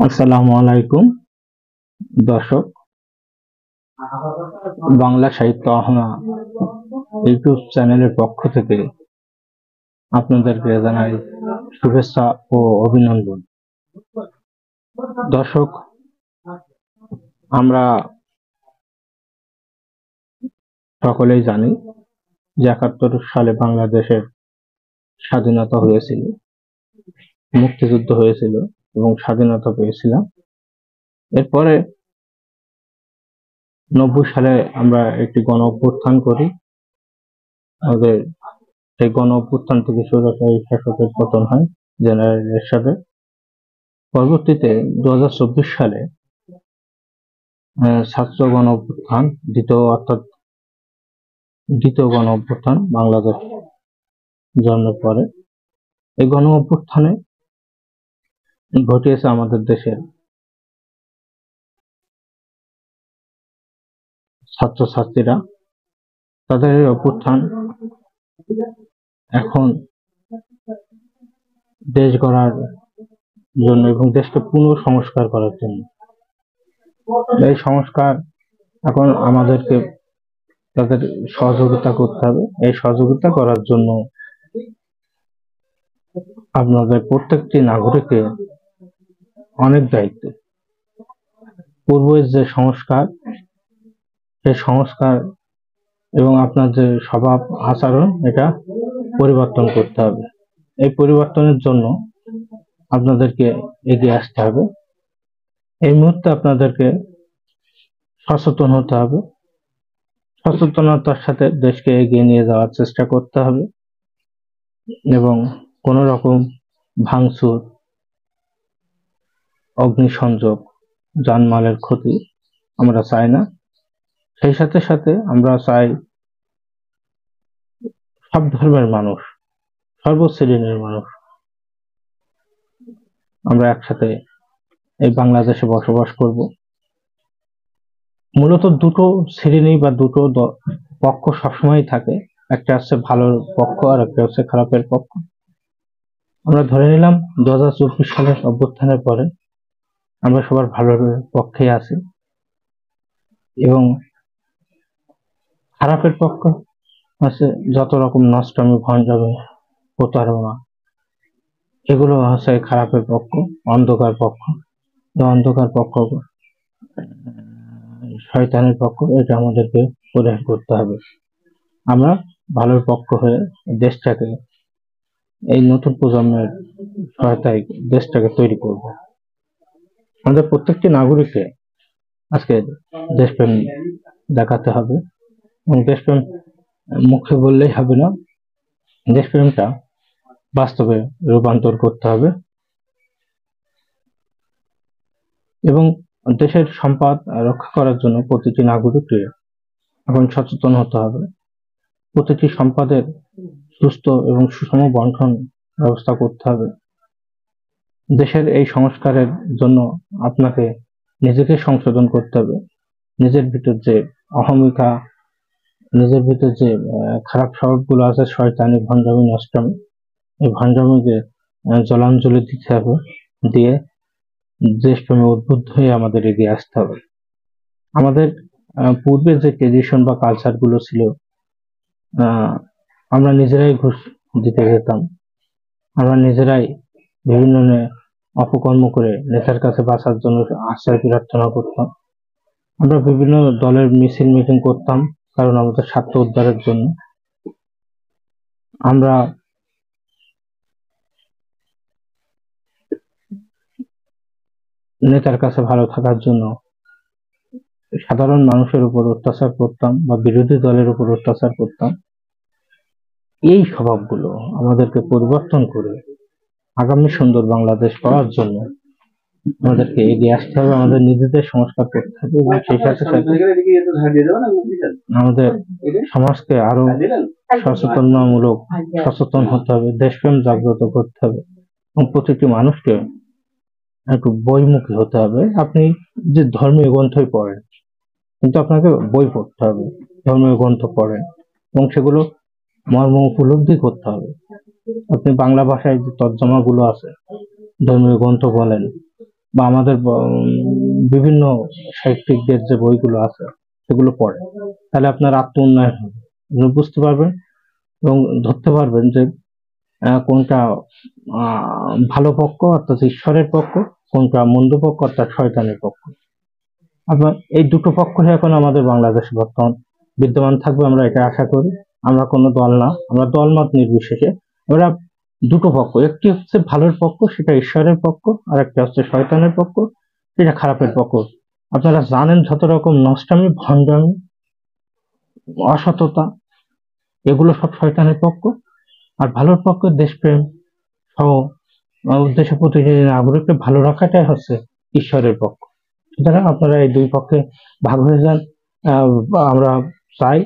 আসসালামু আলাইকুম দর্শক। বাংলা সাহিত্য আহনা ইউটিউব চ্যানেলের পক্ষ থেকে আপনাদেরকে জানাই শুভেচ্ছা ও অভিনন্দন। দর্শক, আমরা সকলেই জানি যে ৭১ সালে বাংলাদেশের স্বাধীনতা হয়েছিল, মুক্তিযুদ্ধ হয়েছিল এবং স্বাধীনতা পেয়েছিলাম। এরপরে ৯০ সালে আমরা একটি গণ অভ্যুত্থান করি। আমাদের সেই গণ অভ্যুত্থান থেকে স্বৈরাচারী শাসকের পতন হয় জেনারেল এরশাদের। পরবর্তীতে ২০২৪ সালে ছাত্র গণ অভ্যুত্থান, দ্বিতীয় গণ অভ্যুত্থান বাংলাদেশ জন্মের পরে। এই গণ অভ্যুত্থানে ঘটিয়েছে আমাদের দেশের ছাত্রছাত্রীরা। তাদের এই অভ্যুত্থান এখন দেশ গড়ার জন্য এবং দেশকে পুনঃসংস্কার করার জন্য। এই সংস্কার এখন আমাদেরকে তাদের সহযোগিতা করতে হবে। এই সহযোগিতা করার জন্য আপনাদের প্রত্যেকটি নাগরিকের অনেক দায়িত্ব। পূর্বের যে সংস্কার, সেই সংস্কার এবং আপনার যে স্বভাব আচরণ, এটা পরিবর্তন করতে হবে। এই পরিবর্তনের জন্য আপনাদেরকে এগিয়ে আসতে হবে। এই মুহূর্তে আপনাদেরকে সচেতন হতে হবে। সচেতনতার সাথে দেশকে এগিয়ে নিয়ে যাওয়ার চেষ্টা করতে হবে এবং কোনো রকম ভাঙচুর, অগ্নিসংযোগ, জানমালের ক্ষতি আমরা চাই না। সেই সাথে সাথে আমরা চাই সব ধর্মের মানুষ, সর্বশ্রেণীর মানুষ আমরা একসাথে এই বাংলাদেশে বসবাস করব। মূলত দুটো শ্রেণী বা দুটো পক্ষ সবসময় থাকে, একটা হচ্ছে ভালোর পক্ষ আর একটা হচ্ছে খারাপের পক্ষ। আমরা ধরে নিলাম ২০২৪ সালের অভ্যুত্থানের পরে আমরা সবার ভালোর পক্ষে আছি এবং খারাপের পক্ষ আছে যত রকম নষ্টামি, ভণ্ডামি, প্রতারণা, এগুলো হচ্ছে খারাপের পক্ষ, অন্ধকার পক্ষ। অন্ধকার পক্ষ, শয়তানের পক্ষ, এটা আমাদেরকে পরিহার করতে হবে। আমরা ভালোর পক্ষ হয়ে দেশটাকে, এই নতুন প্রজন্মের সহায়তায় দেশটাকে তৈরি করব। আমাদের প্রত্যেকটি নাগরিককে আজকে দেশপ্রেম দেখাতে হবে এবং দেশপ্রেম মুখে বললেই হবে না, দেশপ্রেমটা বাস্তবে রূপান্তর করতে হবে এবং দেশের সম্পদ রক্ষা করার জন্য প্রতিটি নাগরিককে এখন সচেতন হতে হবে। প্রতিটি সম্পদের সুস্থ এবং সুষম বন্টন ব্যবস্থা করতে হবে। দেশের এই সংস্কারের জন্য আপনাকে নিজেকে সংশোধন করতে হবে। নিজের ভিতর যে অহমিকা, নিজের ভিতর যে খারাপ স্বভাবগুলো আছে, শয়তানি, ভণ্ডামি, নষ্টামি, এই ভণ্ডামিকে জলাঞ্জলি দিতে হবে। দিয়ে দেশপ্রেমে উদ্বুদ্ধ হয়ে আমাদের এগিয়ে আসতে হবে। আমাদের পূর্বে যে ট্রেডিশন বা কালচার গুলো ছিল, আমরা নিজেরাই ঘুষ দিতে যেতাম, আমরা নিজেরাই বিভিন্ন অপকর্ম করে নেতার কাছে বাঁচার জন্য আশ্রয় প্রার্থনা করতাম। আমরা বিভিন্ন দলের মিছিল মিটিং করতাম কারণ আমাদের স্বার্থ উদ্ধারের জন্য। আমরা নেতার কাছে ভালো থাকার জন্য সাধারণ মানুষের উপর অত্যাচার করতাম বা বিরোধী দলের উপর অত্যাচার করতাম। এই স্বভাবগুলো আমাদেরকে পরিবর্তন করে আগামী সুন্দর বাংলাদেশ পাওয়ার জন্য আমাদেরকে এগিয়ে আসতে হবে। আমাদের নিজেদের সংস্কার করতে হবে এবং সেই সাথে সাথে আমাদের সমাজকে আরো সচেতন হতে হবে, দেশপ্রেম জাগ্রত করতে হবে এবং প্রতিটি মানুষকে একটু বইমুখী হতে হবে। আপনি যে ধর্মীয় গ্রন্থই পড়েন, কিন্তু আপনাকে বই পড়তে হবে, ধর্মীয় গ্রন্থ পড়েন এবং সেগুলো মর্ম উপলব্ধি করতে হবে। আপনি বাংলা ভাষায় যে তর্জমা গুলো আছে, ধর্মীয় গ্রন্থ বলেন, বা আমাদের বিভিন্ন সাহিত্যিকদের যে বইগুলো আছে সেগুলো পড়ে, তাহলে আপনার আত্ম উন্নয়ন হবে, বুঝতে পারবেন এবং ধরতে পারবেন যে কোনটা ভালো পক্ষ অর্থাৎ ঈশ্বরের পক্ষ, কোনটা মন্দ পক্ষ অর্থাৎ শয়তানের পক্ষ। আবার এই দুটো পক্ষই এখন আমাদের বাংলাদেশে বর্তমান বিদ্যমান থাকবে, আমরা এটা আশা করি। আমরা কোনো দল না, আমরা দলমত নির্বিশেষে আমরা দুটো পক্ষ, একটি হচ্ছে ভালোর পক্ষ, সেটা ঈশ্বরের পক্ষ, আর একটা হচ্ছে শয়তানের পক্ষ, সেটা খারাপের পক্ষ। আপনারা জানেন যত রকম নষ্টামি, ভণ্ডামি, অসততা, এগুলো সব শয়তানের পক্ষ। আর ভালোর পক্ষ দেশপ্রেম সহ উদ্দেশ্য প্রতিনিধি নাগরিককে ভালো রাখাটাই হচ্ছে ঈশ্বরের পক্ষ। সুতরাং আপনারা এই দুই পক্ষে ভাগ হয়ে যান। আমরা চাই,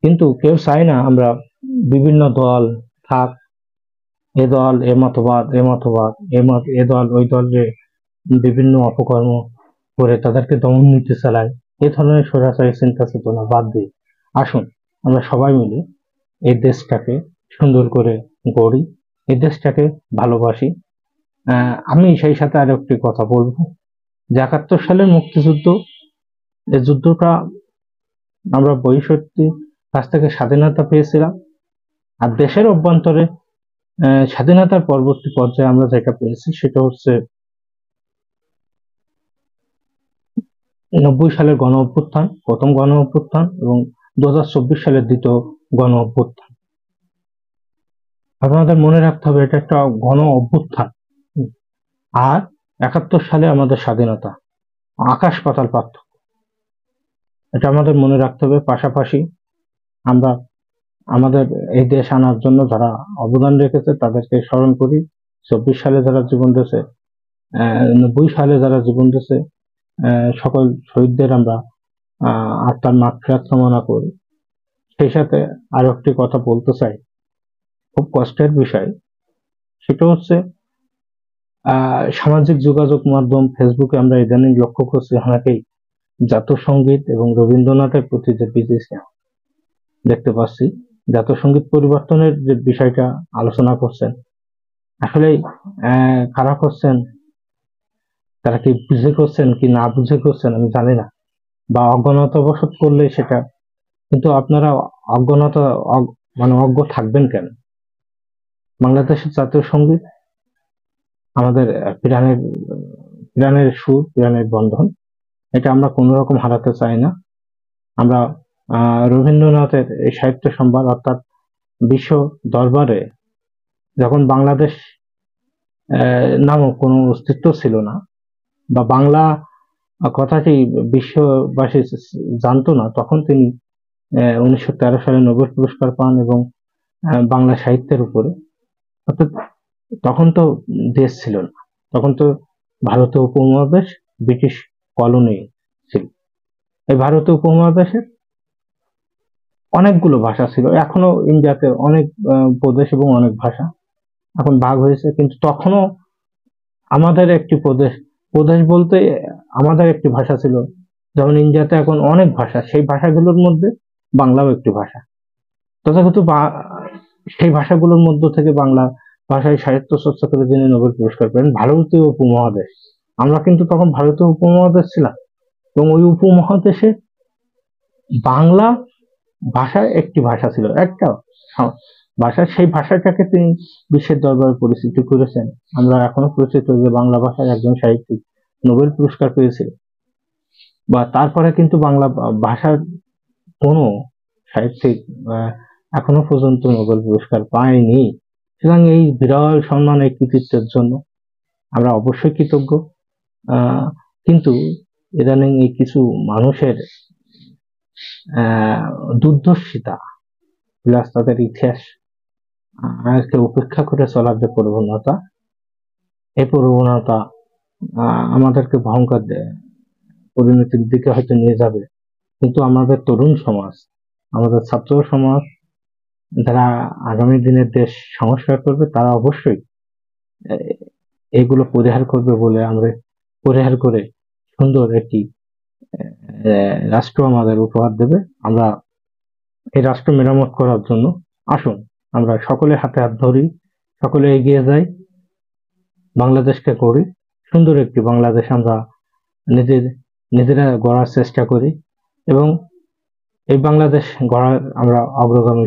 কিন্তু কেউ চাই না আমরা বিভিন্ন দল থাক, এ দল এ মতবাদ, এ মতবাদ, এ দল ওই দলে বিভিন্ন অপকর্ম করে তাদেরকে দমন নীতি চালায়। এ ধরনের স্বৈরাচারী চিন্তা চেতনা বাদ দিয়ে আসুন আমরা সবাই মিলে এই দেশটাকে সুন্দর করে গড়ি, এই দেশটাকে ভালোবাসি। আমি সেই সাথে আরো একটি কথা বলবো যে ৭১ সালের মুক্তিযুদ্ধ, এই যুদ্ধটা আমরা বহিঃশক্তির কাছ থেকে স্বাধীনতা পেয়েছিলাম, আর দেশের অভ্যন্তরে স্বাধীনতার পরবর্তী পর্যায়ে আমরা যেটা পেয়েছি সেটা হচ্ছে ৯০ সালের গণ অভ্যুত্থান, প্রথম গণ অভ্যুত্থান, এবং ২০২৪ সালের দ্বিতীয় গণ অভ্যুত্থান। আপনাদের মনে রাখতে হবে এটা একটা গণ অভ্যুত্থান, আর ৭১ সালে আমাদের স্বাধীনতা, আকাশ পাতাল পার্থক্য, এটা আমাদের মনে রাখতে হবে। পাশাপাশি আমরা আমাদের এই দেশ আনার জন্য যারা অবদান রেখেছে তাদেরকে স্মরণ করি। ২৪ সালে যারা জীবন দিয়েছে, ৯০ সালে যারা জীবন দিয়েছে, সকল শহীদদের আমরা আত্মার মাগফিরাত কামনা করি। সেই সাথে আরো একটি কথা বলতে চাই, খুব কষ্টের বিষয়, সেটা হচ্ছে সামাজিক যোগাযোগ মাধ্যম ফেসবুকে আমরা ইদানিং লক্ষ্য করছি অনেকেই জাতীয় সঙ্গীত এবং রবীন্দ্রনাথের প্রতি যে বিতৃষ্ণা দেখতে পাচ্ছি, জাতীয় সঙ্গীত পরিবর্তনের যে বিষয়টা আলোচনা করছেন, আসলে কারা করছেন, তারা কি বুঝে করছেন কি না বুঝে করছেন আমি জানি না, বা অজ্ঞানতাবশত করলে সেটা, কিন্তু আপনারা অজ্ঞানতা মানে অজ্ঞ থাকবেন কেন? বাংলাদেশের জাতীয় সঙ্গীত আমাদের প্রাণের সুর, প্রাণের বন্ধন, এটা আমরা কোনো রকম হারাতে চাই না। আমরা রবীন্দ্রনাথের এই সাহিত্য সম্ভার অর্থাৎ বিশ্ব দরবারে যখন বাংলাদেশ নামক কোনো অস্তিত্ব ছিল না, বা বাংলা কথাটি বিশ্ববাসী জানতো না, তখন তিনি ১৯১৩ সালে নোবেল পুরস্কার পান, এবং বাংলা সাহিত্যের উপরে। অর্থাৎ তখন তো দেশ ছিল না, তখন তো ভারতীয় উপমহাদেশ ব্রিটিশ কলোনি ছিল। এই ভারতীয় উপমহাদেশের অনেকগুলো ভাষা ছিল, এখনো ইন্ডিয়াতে অনেক প্রদেশ এবং অনেক ভাষা এখন ভাগ হয়েছে, কিন্তু তখনও আমাদের একটি প্রদেশ, প্রদেশ বলতে আমাদের একটি ভাষা ছিল। যেমন ইন্ডিয়াতে এখন অনেক ভাষা, সেই ভাষাগুলোর মধ্যে বাংলাও একটি ভাষা। তথাকথিত সেই ভাষাগুলোর মধ্য থেকে বাংলা ভাষায় সাহিত্য চর্চা করে যিনি নোবেল পুরস্কার পেলেন, ভারতীয় উপমহাদেশ। আমরা কিন্তু তখন ভারতীয় উপমহাদেশ ছিলাম, এবং ওই উপমহাদেশে বাংলা ভাষায় একটি ভাষা ছিল, একটা ভাষা, সেই ভাষাটাকে তিনি বিশ্বের দরবারে পরিচিত করেছেন। আমরা এখনো পরিচিত যে বাংলা ভাষায় একজন সাহিত্যিক নোবেল পুরস্কার পেয়েছিল, বা তারপরে কিন্তু বাংলা ভাষার কোনো সাহিত্যিক এখনো পর্যন্ত নোবেল পুরস্কার পায়নি। সুতরাং এই বিরল সম্মান, এই কৃতিত্বের জন্য আমরা অবশ্যই কৃতজ্ঞ। কিন্তু ইদানিং এই কিছু মানুষের দুর্দর্শিতা প্লাস তাদের ইতিহাস আজকে উপেক্ষা করে চলার যে প্রবণতা, এই প্রবণতা আমাদেরকে ভয়ঙ্কর পরিণতির দিকে হয়তো নিয়ে যাবে। কিন্তু আমাদের তরুণ সমাজ, আমাদের ছাত্র সমাজ, যারা আগামী দিনের দেশ সংস্কার করবে, তারা অবশ্যই এগুলো পরিহার করবে বলে আমরা পরিহার করে সুন্দর একটি রাষ্ট্র আমাদের উপহার দেবে। আমরা এই রাষ্ট্র মেরামত করার জন্য আসুন আমরা সকলে হাতে হাত ধরি, সকলে এগিয়ে যাই, বাংলাদেশকে গড়ি। সুন্দর একটি বাংলাদেশ আমরা নিজেরা গড়ার চেষ্টা করি এবং এই বাংলাদেশ গড়ার আমরা অগ্রগামী